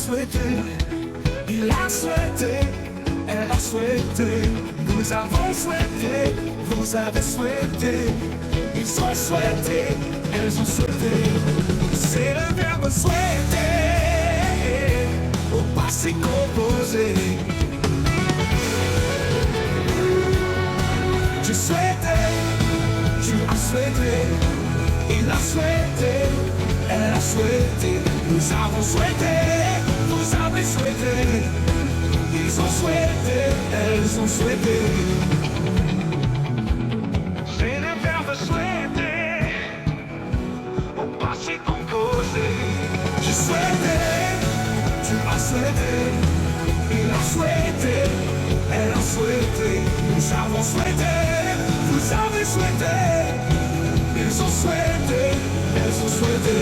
souhaité, il a souhaité, elle a souhaité, nous avons souhaité, vous avez souhaité, ils ont souhaité, elles ont souhaité. C'est le verbe souhaiter au passé composé. Tu souhaitais, tu as souhaité, il a souhaité, elle a souhaité, nous avons souhaité, vous avez souhaité, ils ont souhaité, elles ont souhaité. C'est le verbe souhaiter au passé composé. Je souhaitais, tu as souhaité, il a souhaité, elle a souhaité, nous avons souhaité, vous avez souhaité, ils ont souhaité, elles ont souhaité.